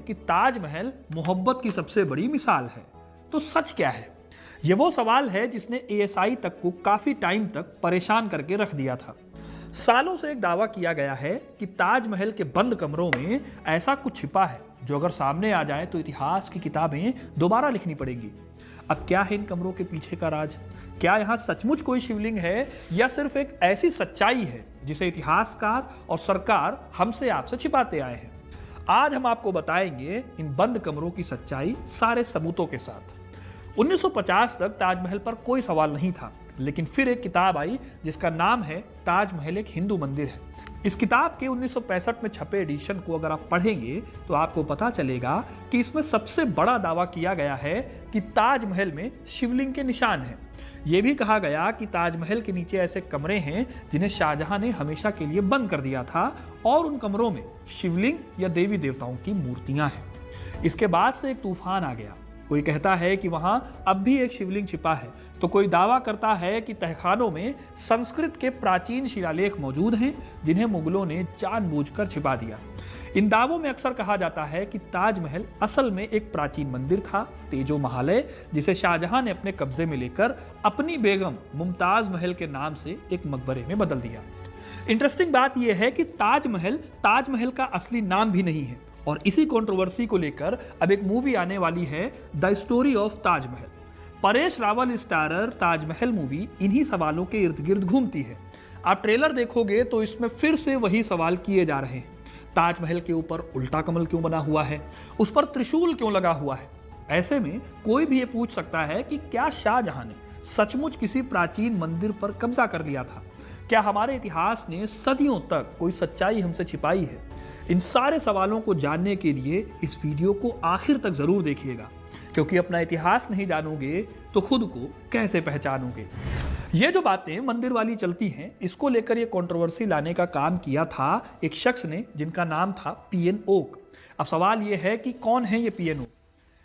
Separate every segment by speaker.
Speaker 1: कि ताजमहल मोहब्बत की सबसे बड़ी मिसाल है, तो सच क्या है? ये वो सवाल है जिसने एएसआई तक को काफी टाइम तक परेशान करके रख दिया था। सालों से एक दावा किया गया है कि ताजमहल के बंद कमरों में ऐसा कुछ छिपा है जो अगर सामने आ जाए तो इतिहास की किताबें दोबारा लिखनी पड़ेगी। अब क्या है इन कमरों के पीछे का राज? क्या यहाँ सचमुच कोई शिवलिंग है या सिर्फ एक ऐसी सच्चाई है जिसे इतिहासकार और सरकार हमसे आपसे छिपाते आए हैं? आज हम आपको बताएंगे इन बंद कमरों की सच्चाई सारे सबूतों के साथ। 1950 तक ताजमहल पर कोई सवाल नहीं था, लेकिन फिर एक किताब आई जिसका नाम है ताजमहल एक हिंदू मंदिर है। इस किताब के 1965 में छपे एडिशन को अगर आप पढ़ेंगे तो आपको पता चलेगा कि इसमें सबसे बड़ा दावा किया गया है कि ताजमहल में शिवलिंग के निशान हैं। यह भी कहा गया कि ताजमहल के नीचे ऐसे कमरे हैं जिन्हें शाहजहां ने हमेशा के लिए बंद कर दिया था और उन कमरों में शिवलिंग या देवी देवताओं की मूर्तियां हैं। इसके बाद से एक तूफान आ गया। कोई कहता है कि वहां अब भी एक शिवलिंग छिपा है, तो कोई दावा करता है कि तहखानों में संस्कृत के प्राचीन शिलालेख मौजूद हैं जिन्हें मुगलों ने जानबूझकर छिपा दिया। इन दावों में अक्सर कहा जाता है कि ताजमहल असल में एक प्राचीन मंदिर था, तेजो महालय, जिसे शाहजहां ने अपने कब्जे में लेकर अपनी बेगम मुमताज महल के नाम से एक मकबरे में बदल दिया। इंटरेस्टिंग बात यह है कि ताजमहल का असली नाम भी नहीं है और इसी कंट्रोवर्सी को लेकर अब एक मूवी आने वाली है, the story of Taj Mahal. Paresh Rawal starrer Taj Mahal movie इन्हीं सवालों के इर्द गिर्द घूमती है। आप ट्रेलर देखोगे तो इसमें फिर से वही सवाल किए जा रहे हैं। ताजमहल के ऊपर उल्टा कमल क्यों बना हुआ है? उस पर त्रिशूल क्यों लगा हुआ है? ऐसे में कोई भी ये पूछ सकता है कि क्या शाहजहां ने सचमुच किसी प्राचीन मंदिर पर कब्जा कर लिया था? क्या हमारे इतिहास ने सदियों तक कोई सच्चाई हमसे छिपाई है? इन सारे सवालों को जानने के लिए इस वीडियो को आखिर तक जरूर देखिएगा, क्योंकि अपना इतिहास नहीं जानोगे तो खुद को कैसे पहचानोगे। ये जो बातें मंदिर वाली चलती हैं, इसको लेकर ये कंट्रोवर्सी लाने का काम किया था एक शख्स ने जिनका नाम था पीएन ओक। अब सवाल ये है कि कौन है ये पीएन ओक?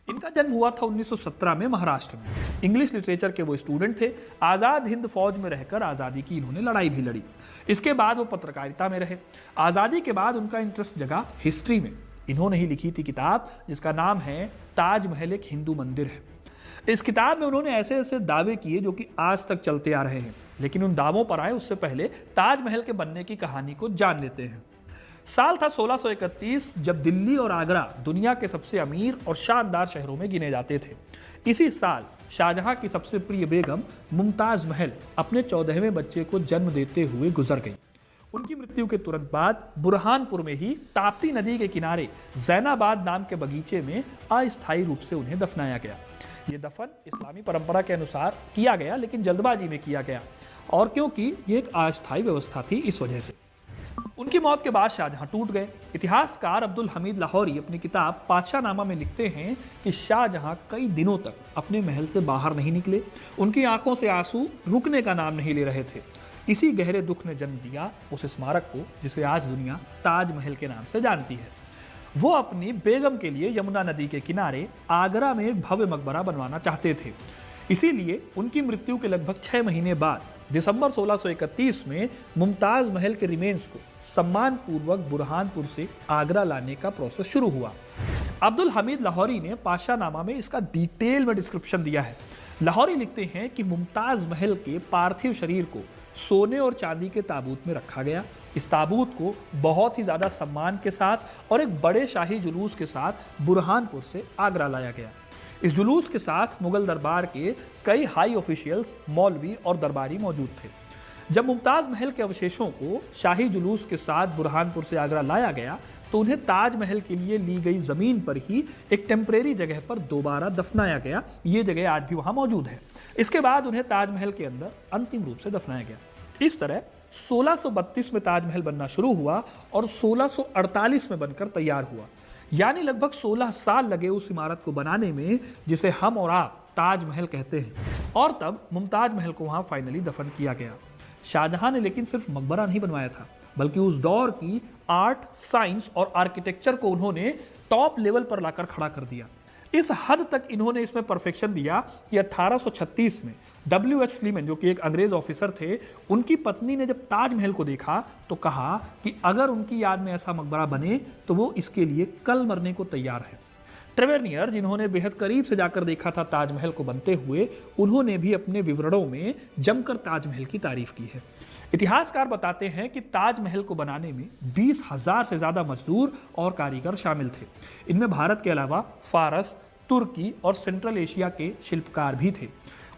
Speaker 1: इनका जन्म हुआ था 1917 में महाराष्ट्र में। इंग्लिश लिटरेचर के वो स्टूडेंट थे। आज़ाद हिंद फौज में रहकर आज़ादी की इन्होंने लड़ाई भी लड़ी। इसके बाद वो पत्रकारिता में रहे। आज़ादी के बाद उनका इंटरेस्ट जगा हिस्ट्री में। इन्होंने ही लिखी थी किताब जिसका नाम है ताजमहल एक हिंदू मंदिर है। इस किताब में उन्होंने ऐसे ऐसे दावे किए जो कि आज तक चलते आ रहे हैं, लेकिन उन दावों पर आए उससे पहले ताजमहल के बनने की कहानी को जान लेते हैं। साल था 1631, जब दिल्ली और आगरा दुनिया के सबसे अमीर और शानदार शहरों में गिने जाते थे। इसी साल शाहजहां की सबसे प्रिय बेगम मुमताज महल अपने 14वें बच्चे को जन्म देते हुए गुजर गई। उनकी मृत्यु के तुरंत बाद बुरहानपुर में ही ताप्ती नदी के किनारे जैनाबाद नाम के बगीचे में अस्थायी रूप से उन्हें दफनाया गया। ये दफन इस्लामी परंपरा के अनुसार किया गया, लेकिन जल्दबाजी में किया गया, और क्योंकि ये एक अस्थायी व्यवस्था थी इस वजह से। उनकी मौत के बाद शाहजहां टूट गए। इतिहासकार अब्दुल हमीद लाहौरी अपनी किताब पातशाहनामा में लिखते हैं कि शाहजहां कई दिनों तक अपने महल से बाहर नहीं निकले। उनकी आंखों से आंसू रुकने का नाम नहीं ले रहे थे। इसी गहरे दुख ने जन्म दिया उस स्मारक को जिसे आज दुनिया ताजमहल के नाम से जानती है। वो अपनी बेगम के लिए यमुना नदी के किनारे आगरा में एक भव्य मकबरा बनवाना चाहते थे। इसीलिए उनकी मृत्यु के लगभग 6 महीने बाद दिसंबर 1631 में मुमताज महल के रिमेन्स को सम्मान पूर्वक बुरहानपुर से आगरा लाने का प्रोसेस शुरू हुआ। अब्दुल हमीद लाहौरी ने पातशाहनामा में इसका डिटेल में डिस्क्रिप्शन दिया है। लाहौरी लिखते हैं कि मुमताज महल के पार्थिव शरीर को सोने और चांदी के ताबूत में रखा गया। इस ताबूत को बहुत ही ज्यादा सम्मान के साथ और एक बड़े शाही जुलूस के साथ बुरहानपुर से आगरा लाया गया। इस जुलूस के साथ मुगल दरबार के कई हाई ऑफिशियल्स, मौलवी और दरबारी मौजूद थे। जब मुमताज महल के अवशेषों को शाही जुलूस के साथ बुरहानपुर से आगरा लाया गया तो उन्हें ताजमहल के लिए ली गई जमीन पर ही एक टेम्परेरी जगह पर दोबारा दफनाया गया। ये जगह आज भी वहां मौजूद है। इसके बाद उन्हें ताजमहल के अंदर अंतिम रूप से दफनाया गया। इस तरह 1632 में ताजमहल बनना शुरू हुआ और 1648 में बनकर तैयार हुआ। यानी लगभग 16 साल लगे उस इमारत को बनाने में जिसे हम और आप ताजमहल कहते हैं। और तब मुमताज महल को वहां फाइनली दफन किया गया। शाहजहां ने लेकिन सिर्फ मकबरा नहीं बनवाया था, बल्कि उस दौर की आर्ट, साइंस और आर्किटेक्चर को उन्होंने टॉप लेवल पर लाकर खड़ा कर दिया। इस हद तक इन्होंने इसमें परफेक्शन दिया कि 1836 में W.H. स्लीमन जो कि एक अंग्रेज ऑफिसर थे, उनकी पत्नी ने जब ताजमहल को देखा तो कहा कि अगर उनकी याद में ऐसा मकबरा बने तो वो इसके लिए कल मरने को तैयार है। ट्रेवेनियर, जिन्होंने बेहद करीब से जाकर देखा था ताजमहल को बनते हुए, उन्होंने भी अपने विवरणों में जमकर ताजमहल की तारीफ की है। इतिहासकार बताते हैं कि ताजमहल को बनाने में 20,000 से ज्यादा मजदूर और कारीगर शामिल थे। इनमें भारत के अलावा फारस, तुर्की और सेंट्रल एशिया के शिल्पकार भी थे।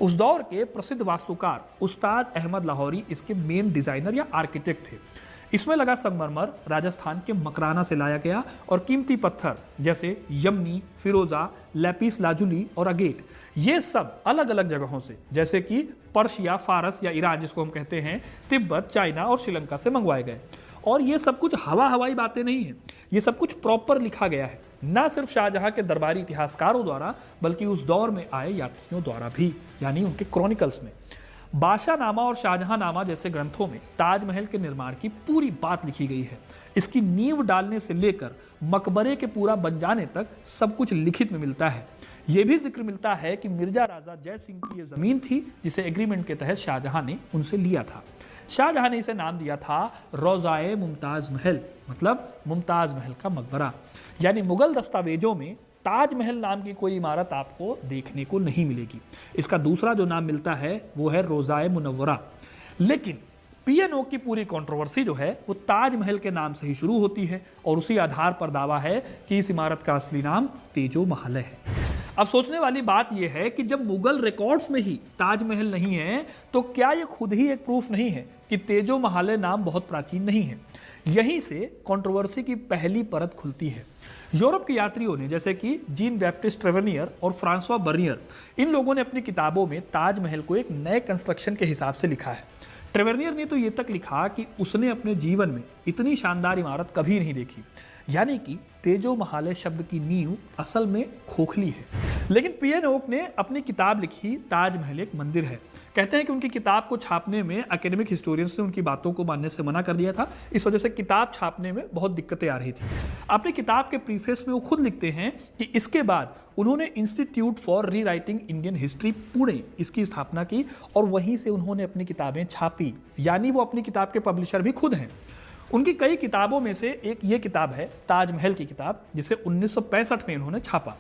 Speaker 1: उस दौर के प्रसिद्ध वास्तुकार उस्ताद अहमद लाहौरी इसके मेन डिजाइनर या आर्किटेक्ट थे। इसमें लगा संगमरमर राजस्थान के मकराना से लाया गया और कीमती पत्थर जैसे यमनी, फिरोजा, लैपिस लाजुली और अगेट, ये सब अलग अलग जगहों से जैसे कि पर्शिया, फारस या ईरान जिसको हम कहते हैं, तिब्बत, चाइना और श्रीलंका से मंगवाए गए। और ये सब कुछ हवाई बातें नहीं है, ये सब कुछ प्रॉपर लिखा गया है, ना सिर्फ शाहजहां के दरबारी इतिहासकारों द्वारा बल्कि उस दौर में आए यात्रियों द्वारा भी, यानी उनके क्रॉनिकल्स में। बादशाहनामा और शाहजहांनामा जैसे ग्रंथों में ताजमहल के निर्माण की पूरी बात लिखी गई है। इसकी नींव डालने से लेकर मकबरे के पूरा बन जाने तक सब कुछ लिखित में मिलता है। यह भी जिक्र मिलता है कि मिर्जा राजा जय सिंह की यह जमीन थी जिसे एग्रीमेंट के तहत शाहजहां ने उनसे लिया था। शाहजहां ने इसे नाम दिया था रोज़ाए मुमताज महल, मतलब मुमताज महल का मकबरा। यानी मुगल दस्तावेजों में ताजमहल नाम की कोई इमारत आपको देखने को नहीं मिलेगी। इसका दूसरा जो नाम मिलता है वो है रोज़ाए मुनव्वरा। लेकिन पीएनओ की पूरी कंट्रोवर्सी जो है वो ताजमहल के नाम से ही शुरू होती है और उसी आधार पर दावा है कि इस इमारत का असली नाम तेजो महल है। अब सोचने वाली बात यह है कि जब मुगल रिकॉर्ड्स में ही ताजमहल नहीं है तो क्या यह खुद ही एक प्रूफ नहीं है कि तेजो महल नाम बहुत प्राचीन नहीं है। यहीं से कंट्रोवर्सी की पहली परत खुलती है। यूरोप के यात्रियों ने जैसे कि जीन बैप्टिस्ट ट्रेवेनियर और फ्रांसवा बर्नियर, इन लोगों ने अपनी किताबों में ताजमहल को एक नए कंस्ट्रक्शन के हिसाब से लिखा है। ट्रेवेनियर ने तो ये तक लिखा कि उसने अपने जीवन में इतनी शानदार इमारत कभी नहीं देखी, यानी कि तेजो महालय शब्द की नींव असल में खोखली है। लेकिन पीएन ओक ने अपनी किताब लिखी ताजमहल एक मंदिर है। कहते हैं कि उनकी किताब को छापने में एकेडमिक हिस्टोरियंस ने उनकी बातों को मानने से मना कर दिया था। इस वजह से किताब छापने में बहुत दिक्कतें आ रही थी। अपनी किताब के प्रीफेस में वो खुद लिखते हैं कि इसके बाद उन्होंने इंस्टीट्यूट फॉर री राइटिंग इंडियन हिस्ट्री पुणे इसकी स्थापना की और वहीं से उन्होंने अपनी किताबें छापी, यानी वो अपनी किताब के पब्लिशर भी खुद हैं। उनकी कई किताबों में से एक ये किताब है ताजमहल की किताब, जिसे 1965 में इन्होंने छापा।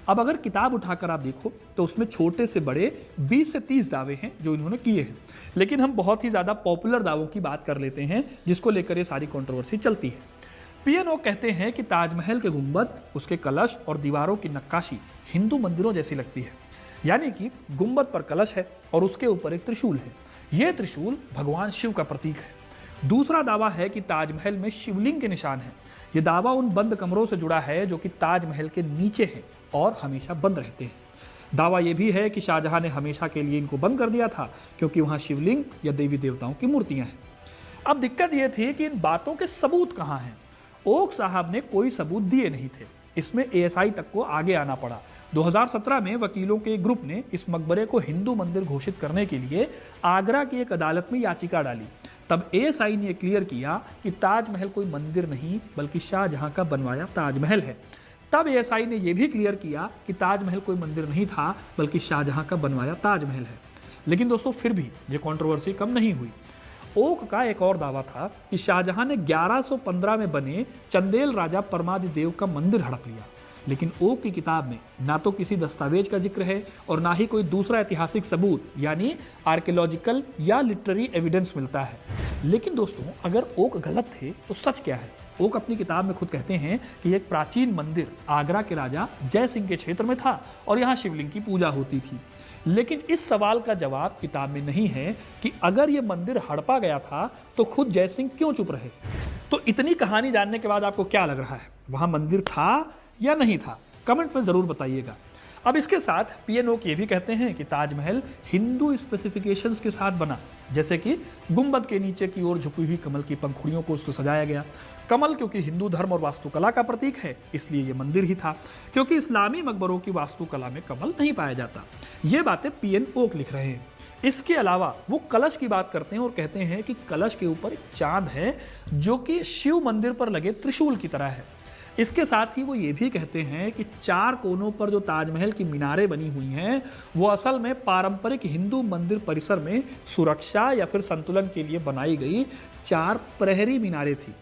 Speaker 1: अब अगर किताब उठाकर आप देखो तो उसमें छोटे से बड़े 20 से 30 दावे हैं जो इन्होंने किए हैं। लेकिन हम बहुत ही ज़्यादा पॉपुलर दावों की बात कर लेते हैं जिसको लेकर ये सारी कंट्रोवर्सी चलती है। पीएनओ कहते हैं कि ताजमहल के गुंबद, उसके कलश और दीवारों की नक्काशी हिंदू मंदिरों जैसी लगती है। यानी कि गुंबद पर कलश है और उसके ऊपर एक त्रिशूल है। यह त्रिशूल भगवान शिव का प्रतीक है। दूसरा दावा है कि ताजमहल में शिवलिंग के निशान हैं। यह दावा उन बंद कमरों से जुड़ा है जो कि ताजमहल के नीचे हैं और हमेशा बंद रहते हैं। दावा यह भी है कि शाहजहां ने हमेशा के लिए इनको बंद कर दिया था क्योंकि वहां शिवलिंग या देवी देवताओं की मूर्तियां हैं। अब दिक्कत यह थी कि इन बातों के सबूत कहां हैं। ओक साहब ने कोई सबूत दिए नहीं थे। इसमें एएसआई तक को आगे आना पड़ा। 2017 में वकीलों के एक ग्रुप ने इस मकबरे को हिंदू मंदिर घोषित करने के लिए आगरा की एक अदालत में याचिका डाली। तब एएसआई ने क्लियर किया कि ताजमहल कोई मंदिर नहीं बल्कि शाहजहां का बनवाया ताजमहल है। तब एएसआई ने यह भी क्लियर किया कि ताजमहल कोई मंदिर नहीं था बल्कि शाहजहां का बनवाया ताजमहल है। लेकिन दोस्तों फिर भी ये कंट्रोवर्सी कम नहीं हुई। ओक का एक और दावा था कि शाहजहां ने 1115 में बने चंदेल राजा परमादिदेव का मंदिर हड़प लिया। लेकिन ओक की किताब में ना तो किसी दस्तावेज का जिक्र है और ना ही कोई दूसरा ऐतिहासिक सबूत यानी आर्कियोलॉजिकल या लिटरेरी एविडेंस मिलता है। लेकिन दोस्तों अगर ओक गलत थे तो सच क्या है? ओक अपनी किताब में खुद कहते हैं कि एक प्राचीन मंदिर आगरा के राजा जय सिंह के क्षेत्र में था और यहाँ शिवलिंग की पूजा होती थी। लेकिन इस सवाल का जवाब किताब में नहीं है कि अगर ये मंदिर हड़पा गया था तो खुद जय सिंह क्यों चुप रहे। तो इतनी कहानी जानने के बाद आपको क्या लग रहा है, वहां मंदिर था या नहीं था? कमेंट में जरूर बताइएगा। अब इसके साथ पीएनओ ये भी कहते हैं कि ताजमहल हिंदू स्पेसिफिकेशंस के साथ बना, जैसे कि गुंबद के नीचे की ओर झुकी हुई कमल की पंखुड़ियों को उसको सजाया गया। कमल क्योंकि हिंदू धर्म और वास्तुकला का प्रतीक है इसलिए यह मंदिर ही था, क्योंकि इस्लामी मकबरों की वास्तुकला में कमल नहीं पाया जाता। ये बातें पीएन ओक लिख रहे हैं। इसके अलावा वो कलश की बात करते हैं और कहते हैं कि कलश के ऊपर एक चांद है जो कि शिव मंदिर पर लगे त्रिशूल की तरह है। इसके साथ ही वो ये भी कहते हैं कि 4 कोनों पर जो ताजमहल की मीनारें बनी हुई हैं वो असल में पारंपरिक हिंदू मंदिर परिसर में सुरक्षा या फिर संतुलन के लिए बनाई गई 4 प्रहरी मीनारें थी।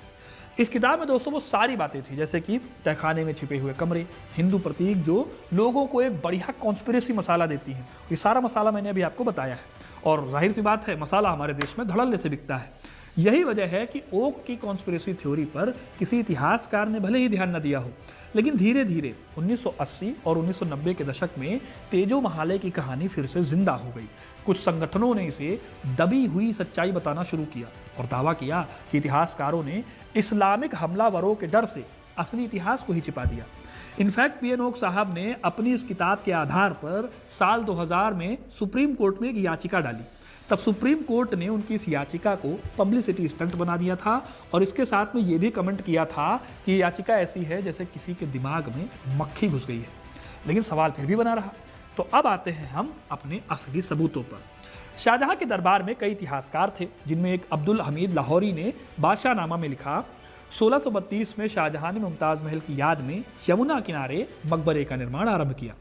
Speaker 1: इस किताब में दोस्तों वो सारी बातें थी, जैसे कि तहखाने में छिपे हुए कमरे, हिंदू प्रतीक जो लोगों को एक बढ़िया कॉन्स्पिरेसी मसाला देती हैं। ये सारा मसाला मैंने अभी आपको बताया है और जाहिर सी बात है मसाला हमारे देश में धड़ल्ले से बिकता है। यही वजह है कि ओक की कॉन्स्पिरेसी थ्योरी पर किसी इतिहासकार ने भले ही ध्यान न दिया हो, लेकिन धीरे धीरे 1980 और 1990 के दशक में तेजो महाले की कहानी फिर से जिंदा हो गई। कुछ संगठनों ने इसे दबी हुई सच्चाई बताना शुरू किया और दावा किया कि इतिहासकारों ने इस्लामिक हमलावरों के डर से असली इतिहास को ही छिपा दिया। इनफैक्ट पीएन ओक साहब ने अपनी इस किताब के आधार पर साल 2000 में सुप्रीम कोर्ट में एक याचिका डाली। तब सुप्रीम कोर्ट ने उनकी इस याचिका को पब्लिसिटी स्टंट बना दिया था और इसके साथ में ये भी कमेंट किया था कि ये याचिका ऐसी है जैसे किसी के दिमाग में मक्खी घुस गई है। लेकिन सवाल फिर भी बना रहा। तो अब आते हैं हम अपने असली सबूतों पर। शाहजहां के दरबार में कई इतिहासकार थे, जिनमें एक अब्दुल हमीद लाहौरी ने बादशाहनामा में लिखा 1632 में शाहजहां ने मुमताज महल की याद में यमुना किनारे मकबरे का निर्माण आरंभ किया।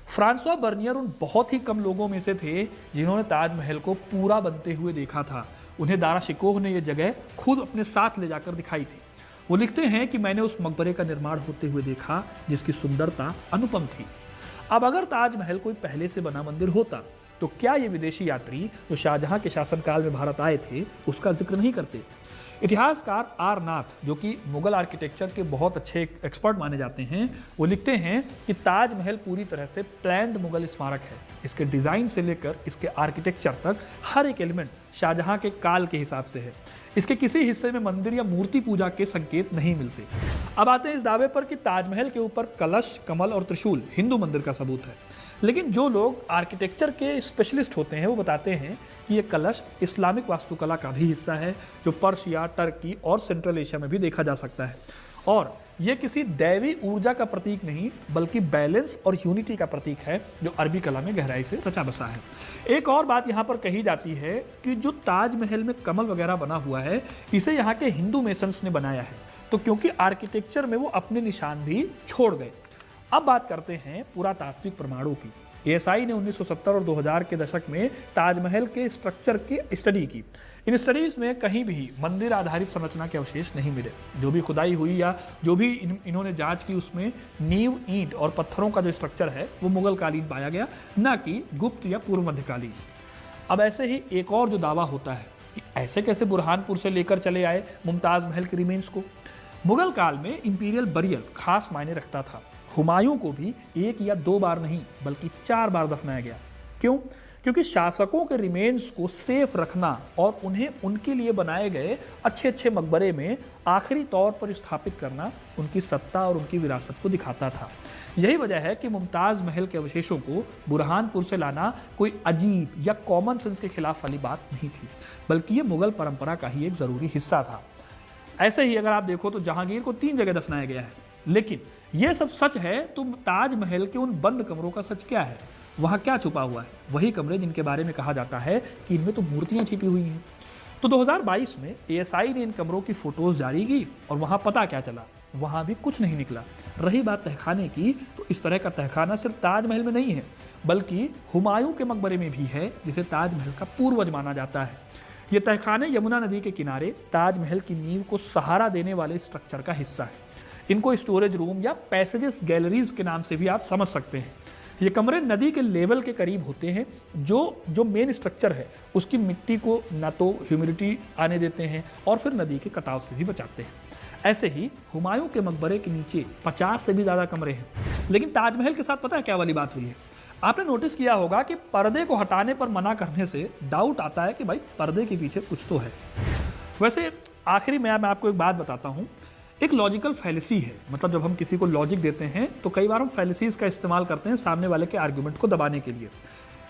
Speaker 1: फ्रांसवा बर्नियर उन बहुत ही कम लोगों में से थे जिन्होंने ताजमहल को पूरा बनते हुए देखा था। उन्हें दारा शिकोह ने यह जगह खुद अपने साथ ले जाकर दिखाई थी। वो लिखते हैं कि मैंने उस मकबरे का निर्माण होते हुए देखा जिसकी सुंदरता अनुपम थी। अब अगर ताजमहल कोई पहले से बना मंदिर होता तो क्या ये विदेशी यात्री जो शाहजहां के शासनकाल में भारत आए थे उसका जिक्र नहीं करते। इतिहासकार आर नाथ, जो कि मुगल आर्किटेक्चर के बहुत अच्छे एक्सपर्ट माने जाते हैं, वो लिखते हैं कि ताजमहल पूरी तरह से प्लान्ड मुगल स्मारक है। इसके डिज़ाइन से लेकर इसके आर्किटेक्चर तक हर एक एलिमेंट शाहजहां के काल के हिसाब से है। इसके किसी हिस्से में मंदिर या मूर्ति पूजा के संकेत नहीं मिलते। अब आते हैं इस दावे पर कि ताजमहल के ऊपर कलश, कमल और त्रिशूल हिंदू मंदिर का सबूत है। लेकिन जो लोग आर्किटेक्चर के स्पेशलिस्ट होते हैं वो बताते हैं कि ये कलश इस्लामिक वास्तुकला का भी हिस्सा है, जो पर्शिया, टर्की और सेंट्रल एशिया में भी देखा जा सकता है। और ये किसी दैवी ऊर्जा का प्रतीक नहीं बल्कि बैलेंस और यूनिटी का प्रतीक है, जो अरबी कला में गहराई से रचा बसा है। एक और बात यहाँ पर कही जाती है कि जो ताजमहल में कमल वगैरह बना हुआ है, इसे यहाँ के हिंदू मेसन्स ने बनाया है, तो क्योंकि आर्किटेक्चर में वो अपने निशान भी छोड़ गए। अब बात करते हैं पुरातात्विक प्रमाणों की। एएसआई ने 1970 और 2000 के दशक में ताजमहल के स्ट्रक्चर की स्टडी की। इन स्टडीज में कहीं भी मंदिर आधारित संरचना के अवशेष नहीं मिले। जो भी खुदाई हुई या जो भी इन्होंने जांच की उसमें नींव, ईंट और पत्थरों का जो स्ट्रक्चर है वो मुगल कालीन पाया गया, न कि गुप्त या पूर्व मध्यकालीन। अब ऐसे ही एक और जो दावा होता है कि ऐसे कैसे बुरहानपुर से लेकर चले आए मुमताज महल के रिमेन्स को। मुगल काल में इंपीरियल बरियल खास मायने रखता था। हुमायूं को भी 1 या 2 बार नहीं बल्कि 4 बार दफनाया गया। क्यों? क्योंकि शासकों के रिमेन्स को सेफ रखना और उन्हें उनके लिए बनाए गए अच्छे अच्छे मकबरे में आखिरी तौर पर स्थापित करना उनकी सत्ता और उनकी विरासत को दिखाता था। यही वजह है कि मुमताज महल के अवशेषों को बुरहानपुर से लाना कोई अजीब या कॉमन सेंस के खिलाफ वाली बात नहीं थी, बल्कि ये मुगल परंपरा का ही एक ज़रूरी हिस्सा था। ऐसे ही अगर आप देखो तो जहांगीर को 3 जगह दफनाया गया है। लेकिन यह सब सच है तो ताजमहल के उन बंद कमरों का सच क्या है? वहाँ क्या छुपा हुआ है? वही कमरे जिनके बारे में कहा जाता है कि इनमें तो मूर्तियाँ छिपी हुई हैं। तो 2022 में एएसआई ने इन कमरों की फोटोज जारी की और वहाँ पता क्या चला? वहाँ भी कुछ नहीं निकला। रही बात तहखाने की, तो इस तरह का तहखाना सिर्फ ताजमहल में नहीं है बल्कि हुमायूं के मकबरे में भी है, जिसे ताजमहल का पूर्वज माना जाता है। ये तहखाने यमुना नदी के किनारे ताजमहल की नींव को सहारा देने वाले स्ट्रक्चर का हिस्सा है। इनको स्टोरेज रूम या पैसेजेस गैलरीज के नाम से भी आप समझ सकते हैं। ये कमरे नदी के लेवल के करीब होते हैं। जो मेन स्ट्रक्चर है उसकी मिट्टी को ना तो ह्यूमिडिटी आने देते हैं और फिर नदी के कटाव से भी बचाते हैं। ऐसे ही हुमायूं के मकबरे के नीचे 50 से भी ज़्यादा कमरे हैं। लेकिन ताजमहल के साथ पता है क्या वाली बात हुई है? आपने नोटिस किया होगा कि पर्दे को हटाने पर मना करने से डाउट आता है कि भाई पर्दे के पीछे कुछ तो है। वैसे आखिरी में मैं आपको एक बात बताता हूँ। एक लॉजिकल फैलेसी है, मतलब जब हम किसी को लॉजिक देते हैं तो कई बार हम फैलेसीज का इस्तेमाल करते हैं सामने वाले के आर्ग्यूमेंट को दबाने के लिए।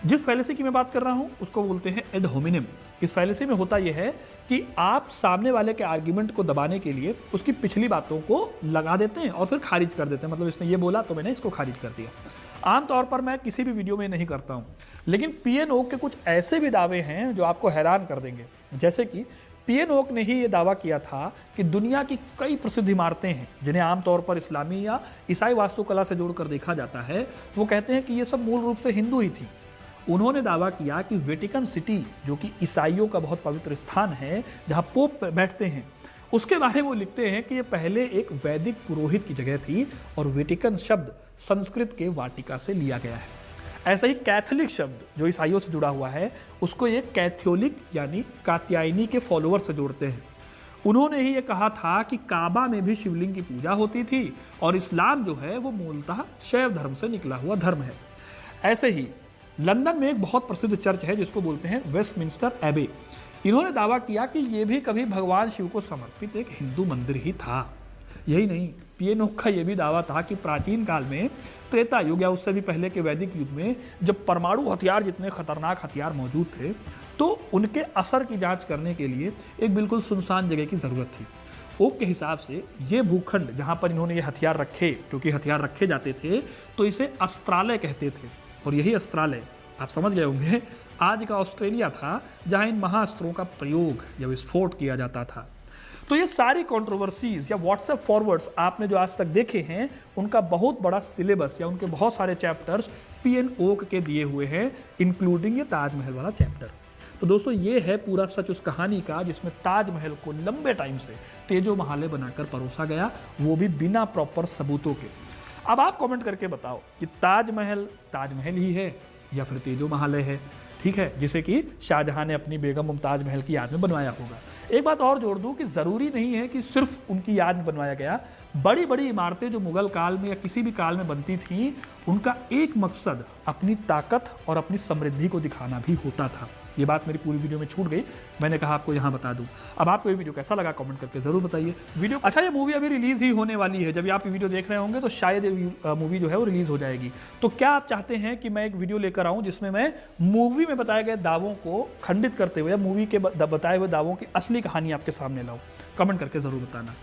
Speaker 1: जिस फैलेसी की मैं बात कर रहा हूं उसको बोलते हैं एड होमिनिम। इस फैलेसी में होता यह है कि आप सामने वाले के आर्ग्यूमेंट को दबाने के लिए उसकी पिछली बातों को लगा देते हैं और फिर खारिज कर देते हैं। मतलब इसने ये बोला तो मैंने इसको खारिज कर दिया। आमतौर पर मैं किसी भी वीडियो में नहीं करता हूं, लेकिन पीएनओ के कुछ ऐसे भी दावे हैं जो आपको हैरान कर देंगे। जैसे कि पीएन ओक ने ही ये दावा किया था कि दुनिया की कई प्रसिद्ध इमारतें हैं जिन्हें आमतौर पर इस्लामी या ईसाई वास्तुकला से जोड़कर देखा जाता है, वो कहते हैं कि ये सब मूल रूप से हिंदू ही थी। उन्होंने दावा किया कि वेटिकन सिटी, जो कि ईसाइयों का बहुत पवित्र स्थान है जहां पोप बैठते हैं, उसके बारे में वो लिखते हैं कि ये पहले एक वैदिक पुरोहित की जगह थी और वेटिकन शब्द संस्कृत के वाटिका से लिया गया है। ऐसा ही कैथोलिक शब्द जो ईसाइयों से जुड़ा हुआ है, उसको ये कैथोलिक यानी कात्यायनी के फॉलोअर से जोड़ते हैं। उन्होंने ही ये कहा था कि काबा में भी शिवलिंग की पूजा होती थी और इस्लाम जो है वो मूलतः शैव धर्म से निकला हुआ धर्म है। ऐसे ही लंदन में एक बहुत प्रसिद्ध चर्च है जिसको बोलते हैं वेस्टमिंस्टर एबे। इन्होंने दावा किया कि ये भी कभी भगवान शिव को समर्पित एक हिंदू मंदिर ही था। यही नहीं, पीएन ओक का यह भी दावा था कि प्राचीन काल में, त्रेता युग या उससे भी पहले के वैदिक युग में, जब परमाणु हथियार जितने खतरनाक हथियार मौजूद थे, तो उनके असर की जांच करने के लिए एक बिल्कुल सुनसान जगह की जरूरत थी। ओक के हिसाब से ये भूखंड जहां पर इन्होंने ये हथियार रखे, क्योंकि हथियार रखे जाते थे, तो इसे अस्त्रालय कहते थे। और यही अस्त्रालय, आप समझ गए होंगे, आज का ऑस्ट्रेलिया था जहां इन महाअस्त्रों का प्रयोग या विस्फोट किया जाता था। तो ये सारी कंट्रोवर्सीज या व्हाट्सएप फॉरवर्ड्स आपने जो आज तक देखे हैं, उनका बहुत बड़ा सिलेबस या उनके बहुत सारे चैप्टर्स पीएन ओक के दिए हुए हैं, इंक्लूडिंग ये ताजमहल वाला चैप्टर। तो दोस्तों, ये है पूरा सच उस कहानी का जिसमें ताजमहल को लंबे टाइम से तेजो महाले बनाकर परोसा गया, वो भी बिना प्रॉपर सबूतों के। अब आप कमेंट करके बताओ कि ताजमहल ताजमहल ही है या फिर तेजो महाले है, ठीक है, जिसे कि शाहजहां ने अपनी बेगम मुमताज महल की याद में बनवाया होगा। एक बात और जोड़ दूं कि जरूरी नहीं है कि सिर्फ उनकी याद में बनवाया गया। बड़ी बड़ी इमारतें जो मुगल काल में या किसी भी काल में बनती थीं, उनका एक मकसद अपनी ताकत और अपनी समृद्धि को दिखाना भी होता था। ये बात मेरी पूरी वीडियो में छूट गई, मैंने कहा आपको यहाँ बता दूं। अब आपको ये वीडियो कैसा लगा कमेंट करके जरूर बताइए। वीडियो अच्छा, ये मूवी अभी रिलीज ही होने वाली है। जब आप ये वीडियो देख रहे होंगे तो शायद ये मूवी जो है वो रिलीज हो जाएगी। तो क्या आप चाहते हैं कि मैं एक वीडियो लेकर आऊं जिसमें मैं मूवी में बताए गए दावों को खंडित करते हुए या मूवी के बताए हुए दावों की असली कहानी आपके सामने लाऊं? कमेंट करके जरूर बताना।